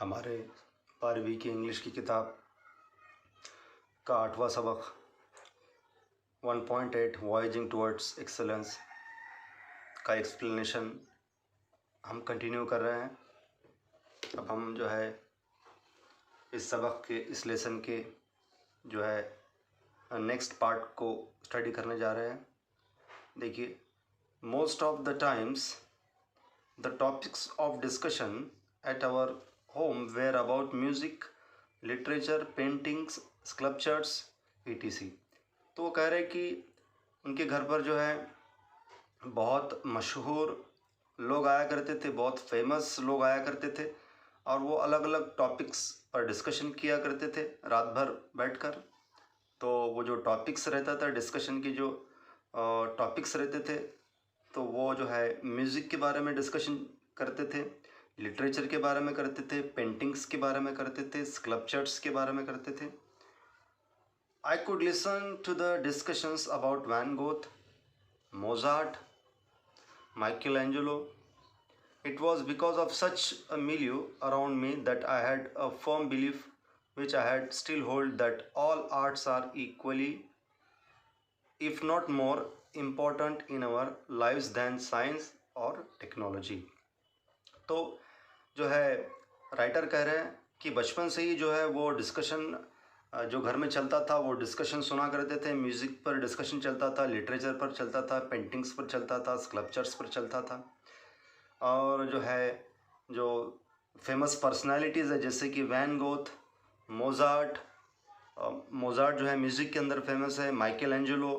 हमारे 12वीं की इंग्लिश की किताब का 8वां सबक 1.8 वॉयजिंग टुवर्ड्स एक्सेलेंस का एक्सप्लेनेशन हम कंटिन्यू कर रहे हैं। अब हम जो है इस सबक के इस लेसन के जो है नेक्स्ट पार्ट को स्टडी करने जा रहे हैं। देखिए, most of the times the topics of discussion at our home were about music, literature, paintings, sculptures etc। तो वो कह रहे कि उनके घर पर जो है बहुत मशहूर लोग आया करते थे, बहुत फेमस लोग आया करते थे और वो अलग अलग टॉपिक्स पर डिस्कशन किया करते थे रात भर बैठकर। तो वो जो टॉपिक्स रहता था डिस्कशन की, जो टॉपिक्स रहते थे, तो वो जो है म्यूज़िक के बारे में डिस्कशन करते थे, लिटरेचर के बारे में करते थे, पेंटिंग्स के बारे में करते थे, स्कल्पचर्स के बारे में करते थे। I could listen to the discussions about Van Gogh, Mozart, Michelangelo. It was because of such a milieu around me that I had a firm belief, which I had still hold, that all arts are equally, if not more, important in our lives than science or technology। तो जो है writer कह रहे हैं कि बचपन से ही जो है वो डिस्कशन जो घर में चलता था वो डिस्कशन सुना करते थे। म्यूज़िक पर डिस्कशन चलता था, लिटरेचर पर चलता था, पेंटिंग्स पर चलता था, स्कल्पचर्स पर चलता था। और जो है जो फेमस पर्सनालिटीज़ है जैसे कि वैन गोथ, मोज़ार्ट जो है म्यूज़िक के अंदर फेमस है, माइकल एंजेलो,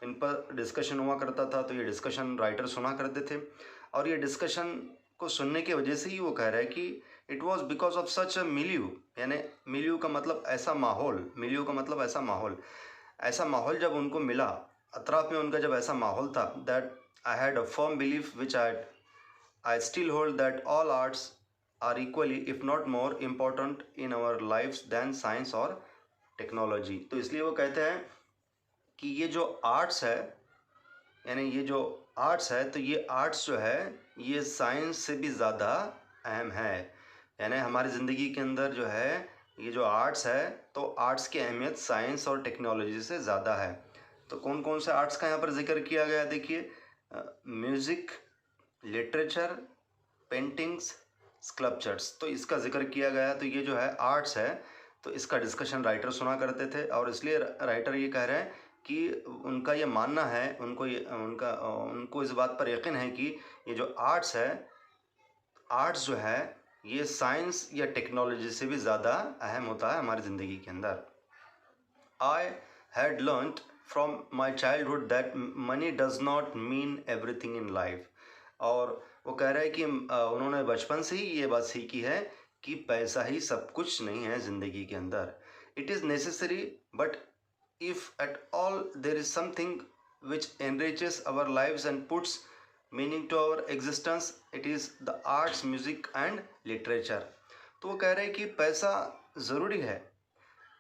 इन पर डिस्कशन हुआ करता था। तो ये डिस्कशन राइटर सुना करते थे और ये डिस्कशन को सुनने की वजह से ही वो कह रहा है कि it was because of such a milieu, यानी मिलियू का मतलब ऐसा माहौल, मिलियू का मतलब ऐसा माहौल, ऐसा माहौल जब उनको मिला, अतराफ़ में उनका जब ऐसा माहौल था, that I had a firm belief which I still hold, that all arts are equally if not more important in our lives than science और टेक्नोलॉजी। तो इसलिए वो कहते हैं कि ये जो आर्ट्स है, यानी ये जो आर्ट्स है, तो ये आर्ट्स जो है ये साइंस से भी ज़्यादा अहम है। यानी हमारी ज़िंदगी के अंदर जो है ये जो आर्ट्स है, तो आर्ट्स की अहमियत साइंस और टेक्नोलॉजी से ज़्यादा है। तो कौन कौन से आर्ट्स का यहाँ पर जिक्र किया गया? देखिए, म्यूज़िक, लिटरेचर, पेंटिंग्स, स्कल्पचर्स, तो इसका जिक्र किया गया। तो ये जो है आर्ट्स है, तो इसका डिस्कशन राइटर सुना करते थे और इसलिए राइटर ये कह रहे हैं कि उनका ये मानना है, उनको इस बात पर यकीन है कि ये जो आर्ट्स है, आर्ट्स जो है ये साइंस या टेक्नोलॉजी से भी ज़्यादा अहम होता है हमारी ज़िंदगी के अंदर। I had learned from my childhood that money does not mean everything in life. और वो कह रहे हैं कि उन्होंने बचपन से ही ये बात सीखी है कि पैसा ही सब कुछ नहीं है ज़िंदगी के अंदर। It is necessary, but if at all there is something which enriches our lives and puts meaning to our existence, it is the arts, music and literature। तो वो कह रहे हैं कि पैसा ज़रूरी है,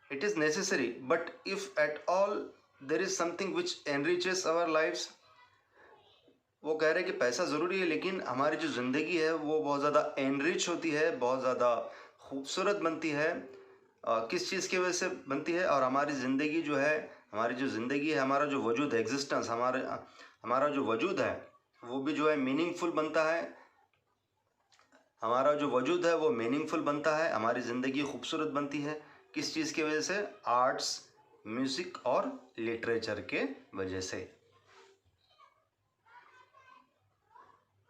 it is necessary, but if at all there is something which enriches our lives, वो कह रहे हैं कि पैसा ज़रूरी है लेकिन हमारी जो ज़िंदगी है वो बहुत ज़्यादा एनरिच होती है, बहुत ज़्यादा खूबसूरत बनती है। किस चीज़ की वजह से बनती है? और हमारी ज़िंदगी जो है, हमारी जो ज़िंदगी है, हमारा जो वजूद है, एग्जिस्टेंस, हमारा जो वजूद है वो भी जो है मीनिंगफुल बनता है। हमारा जो वजूद है वो मीनिंगफुल बनता है, हमारी ज़िंदगी खूबसूरत बनती है। किस चीज़ की वजह से? आर्ट्स, म्यूज़िक और लिटरेचर के वजह से।